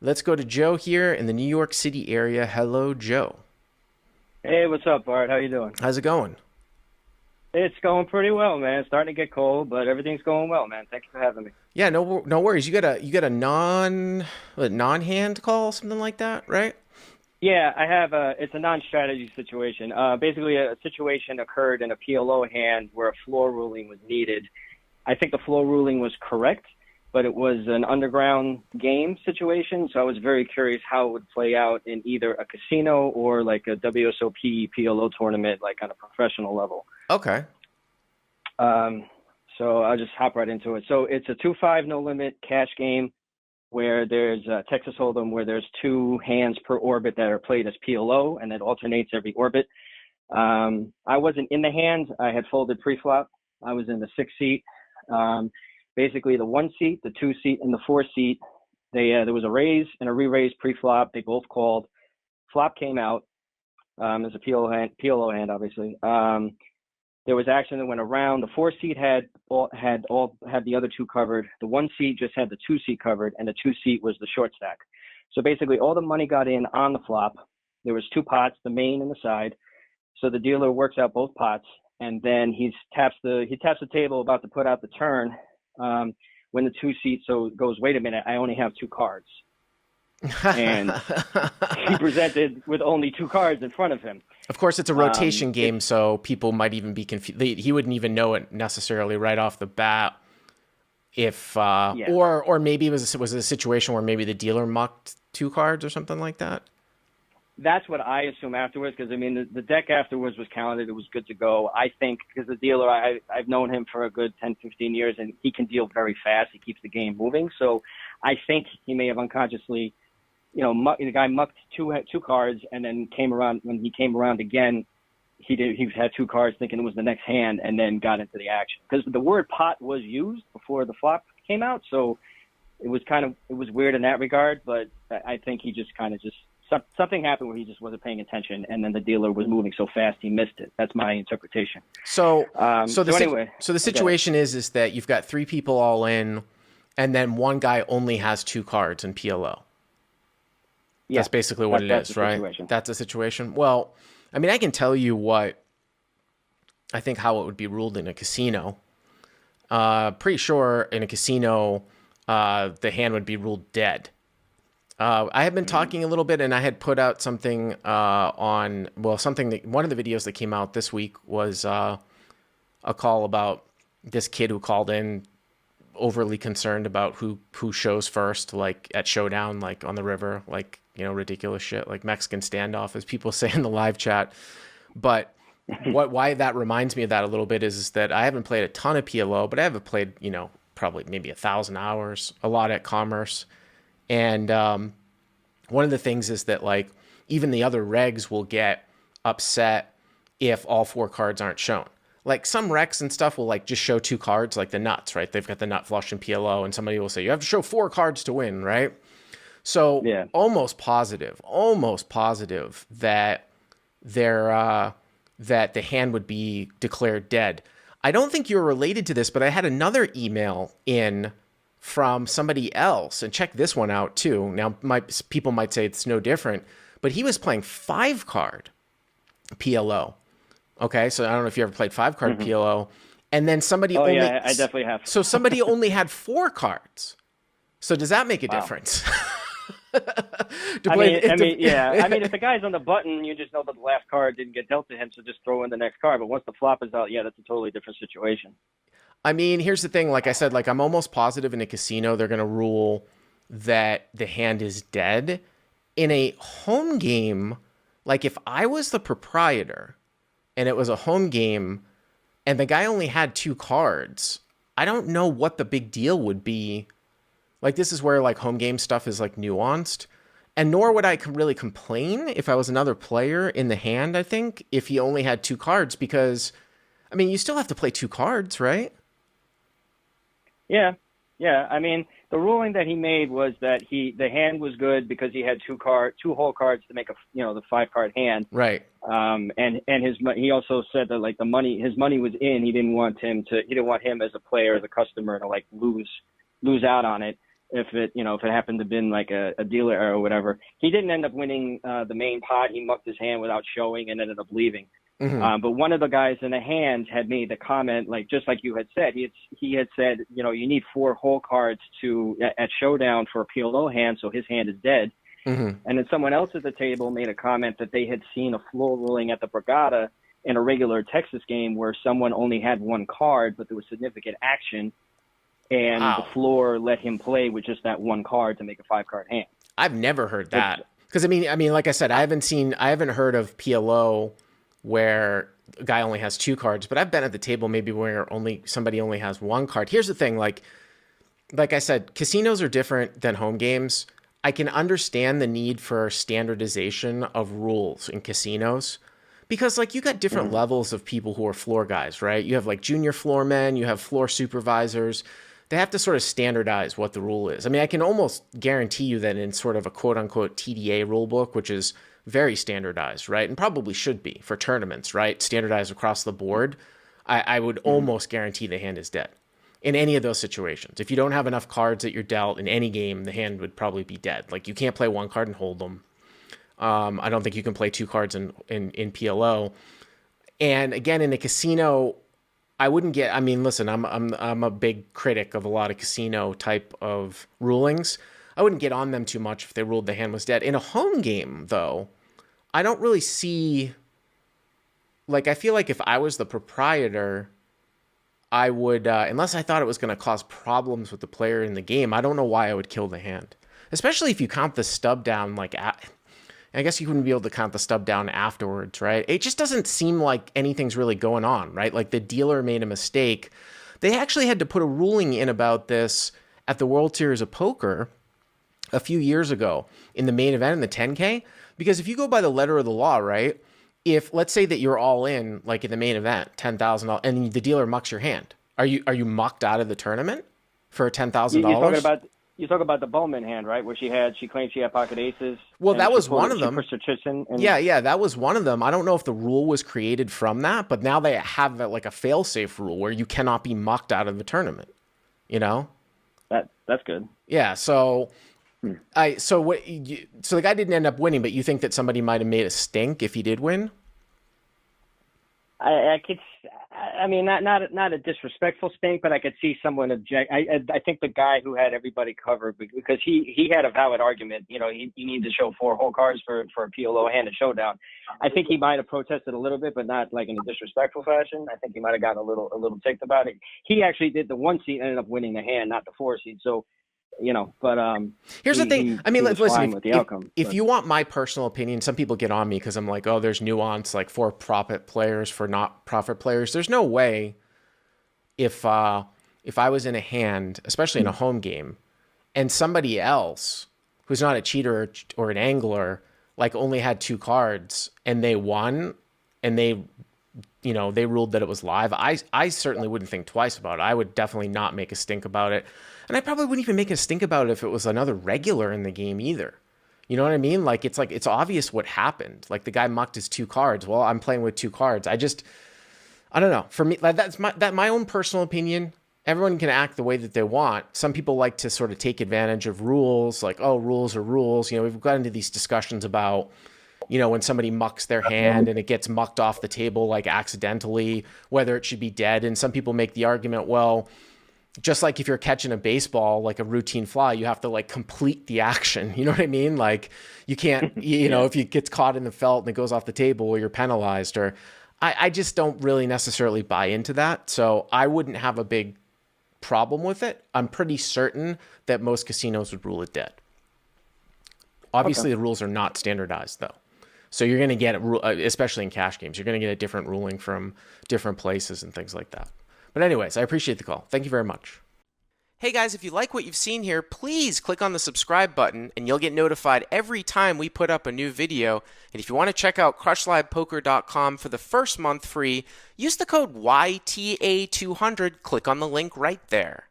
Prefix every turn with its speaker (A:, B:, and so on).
A: Let's go to Joe here in the New York City area. Hello, Joe.
B: Hey, what's up, Bart? How you doing?
A: How's it going?
B: It's going pretty well, man. It's starting to get cold, but everything's going well, man. Thank you for having me.
A: Yeah, no worries. You got a non-hand call, something like that, right?
B: Yeah, I have it's a non-strategy situation. Basically, a situation occurred in a PLO hand where a floor ruling was needed. I think the floor ruling was correct, but it was an underground game situation, so I was very curious how it would play out in either a casino or like a WSOP PLO tournament, like on a professional level.
A: Okay.
B: Um, so I'll just hop right into it. So it's a 2-5 no limit cash game where there's Texas Hold'em, where there's two hands per orbit that are played as PLO, and it alternates every orbit. I wasn't in the hand. I had folded pre-flop. I was in the 6 seat. Basically, the 1 seat, the 2 seat, and the 4 seat, there was a raise and a re-raise pre-flop. They both called. Flop came out as a PLO hand, obviously. There was action that went around. The 4 seat had the other two covered. The 1 seat just had the 2 seat covered, and the 2 seat was the short stack. So basically, all the money got in on the flop. There was two pots, the main and the side. So the dealer works out both pots, and then he taps the table about to put out the turn. When the 2 seat goes, wait a minute, I only have two cards, and he presented with only two cards in front of him.
A: Of course, it's a rotation game, so people might even be confused. He wouldn't even know it necessarily right off the bat. If
B: Yeah.
A: or maybe it was a situation where maybe the dealer mucked two cards or something like that.
B: That's what I assume afterwards, because I mean the deck afterwards was counted. It was good to go. I think because the dealer, I've known him for a good 10, 15 years, and he can deal very fast. He keeps the game moving. So I think he may have unconsciously, the guy mucked two cards, and then came around. When he came around again, he had two cards, thinking it was the next hand, and then got into the action, because the word pot was used before the flop came out. So it was weird in that regard. But I think he just something happened where he just wasn't paying attention, and then the dealer was moving so fast he missed it. That's my interpretation.
A: So
B: Anyway,
A: so the situation is that you've got three people all in, and then one guy only has two cards in PLO.
B: yeah,
A: That's basically what it is, right?
B: situation.
A: That's the situation. Well, I mean, I can tell you what I think how it would be ruled in a casino. Pretty sure in a casino, the hand would be ruled dead. I had been talking a little bit, and I had put out something one of the videos that came out this week was a call about this kid who called in overly concerned about who shows first, like at Showdown, like on the river, like, ridiculous shit, like Mexican standoff, as people say in the live chat. But why that reminds me of that a little bit is that I haven't played a ton of PLO, but I have played, probably maybe 1,000 hours, a lot at Commerce. And one of the things is that, like, even the other regs will get upset if all four cards aren't shown. Like, some recs and stuff will, like, just show two cards, like the nuts, right? They've got the nut flush and PLO, and somebody will say, you have to show four cards to win, right? So
B: Yeah.
A: almost positive that that the hand would be declared dead. I don't think you're related to this, but I had another email in from somebody else, and check this one out too. Now, people might say it's no different, but he was playing 5-card PLO. Okay, so I don't know if you ever played 5-card PLO, and then somebody
B: Oh
A: only.
B: yeah, I definitely have.
A: So somebody only had 4 cards. So does that make a
B: Wow.
A: difference?
B: I mean, if the guy's on the button, you just know that the last card didn't get dealt to him, so just throw in the next card. But once the flop is out, yeah, that's a totally different situation.
A: I mean, here's the thing. Like I said, like I'm almost positive in a casino they're going to rule that the hand is dead. In a home game, like if I was the proprietor and it was a home game and the guy only had 2 cards, I don't know what the big deal would be. Like, this is where, like, home game stuff is, like, nuanced. And nor would I really complain if I was another player in the hand, I think, if he only had 2 cards. Because, I mean, you still have to play 2 cards, right?
B: Yeah. I mean, the ruling that he made was that the hand was good because he had two whole cards to make the 5-card hand.
A: Right.
B: And he also said that, like, his money was in. He didn't want him as a player, as a customer, to, like, lose out on it. if it happened to have been like a dealer error or whatever. He didn't end up winning the main pot. He mucked his hand without showing and ended up leaving.
A: Mm-hmm.
B: But one of the guys in the hands had made the comment, like just like you had said, he had said, you need 4 hole cards at showdown for a PLO hand, so his hand is dead.
A: Mm-hmm.
B: And then someone else at the table made a comment that they had seen a floor ruling at the Borgata in a regular Texas game where someone only had 1 card, but there was significant action, and
A: Wow.
B: the floor let him play with just that 1 card to make a 5-card hand.
A: I've never heard that. Because I mean, like I said, I haven't heard of PLO where a guy only has 2 cards, but I've been at the table maybe where somebody only has 1 card. Here's the thing, like I said, casinos are different than home games. I can understand the need for standardization of rules in casinos because like you got different levels of people who are floor guys, right? You have like junior floor men, you have floor supervisors. They have to sort of standardize what the rule is. I mean, I can almost guarantee you that in sort of a quote unquote TDA rule book, which is very standardized, right? And probably should be for tournaments, right? Standardized across the board. I would almost guarantee the hand is dead in any of those situations. If you don't have enough cards that you're dealt in any game, the hand would probably be dead. Like you can't play 1 card and hold them. I don't think you can play 2 cards in PLO. And again, in a casino, I wouldn't get. I mean, listen, I'm a big critic of a lot of casino type of rulings. I wouldn't get on them too much if they ruled the hand was dead. In a home game, though, I don't really see. Like, I feel like if I was the proprietor, I would, unless I thought it was going to cause problems with the player in the game, I don't know why I would kill the hand. Especially if you count the stub down, I guess you wouldn't be able to count the stub down afterwards, right? It just doesn't seem like anything's really going on, right? Like the dealer made a mistake. They actually had to put a ruling in about this at the World Series of Poker a few years ago in the main event in the 10K. Because if you go by the letter of the law, right? If let's say that you're all in, like in the main event, $10,000, and the dealer mucks your hand, are you mucked out of the tournament for $10,000?
B: You talk about the Bowman hand, right? Where she claimed she had pocket aces.
A: Well, that was one of them.
B: Yeah,
A: that was one of them. I don't know if the rule was created from that, but now they have like a fail-safe rule where you cannot be mucked out of the tournament. You know?
B: That's good.
A: Yeah. So. So the guy didn't end up winning, but you think that somebody might have made a stink if he did win?
B: I could, I mean, not a disrespectful stink, but I could see someone object. I think the guy who had everybody covered, because he had a valid argument. He needed to show 4 whole cards for a PLO hand at showdown. I think he might have protested a little bit, but not like in a disrespectful fashion. I think he might have gotten a little ticked about it. He actually did the 1 seed, ended up winning the hand, not the 4 seed. So. But
A: here's the thing. I mean, listen. If you want my personal opinion, some people get on me because I'm like, oh, there's nuance, like for profit players, for not profit players. There's no way if I was in a hand, especially in a home game, and somebody else who's not a cheater or an angler, like only had 2 cards and they won, and they ruled that it was live. I certainly wouldn't think twice about it. I would definitely not make a stink about it. And I probably wouldn't even make a stink about it if it was another regular in the game either. You know what I mean? Like it's obvious what happened. Like the guy mucked his 2 cards. Well, I'm playing with 2 cards. I don't know. For me, that's my own personal opinion. Everyone can act the way that they want. Some people like to sort of take advantage of rules, like, oh, rules are rules. We've got into these discussions about, when somebody mucks their hand and it gets mucked off the table, like accidentally, whether it should be dead. And some people make the argument, well, just like if you're catching a baseball, like a routine fly, you have to like complete the action. You know what I mean? Like you can't, if it gets caught in the felt and it goes off the table, well, you're penalized. Or I just don't really necessarily buy into that. So I wouldn't have a big problem with it. I'm pretty certain that most casinos would rule it dead. Obviously, The rules are not standardized though. So you're going to get, especially in cash games, you're going to get a different ruling from different places and things like that. But anyways, I appreciate the call. Thank you very much. Hey guys, if you like what you've seen here, please click on the subscribe button and you'll get notified every time we put up a new video. And if you want to check out crushlivepoker.com for the first month free, use the code YTA200. Click on the link right there.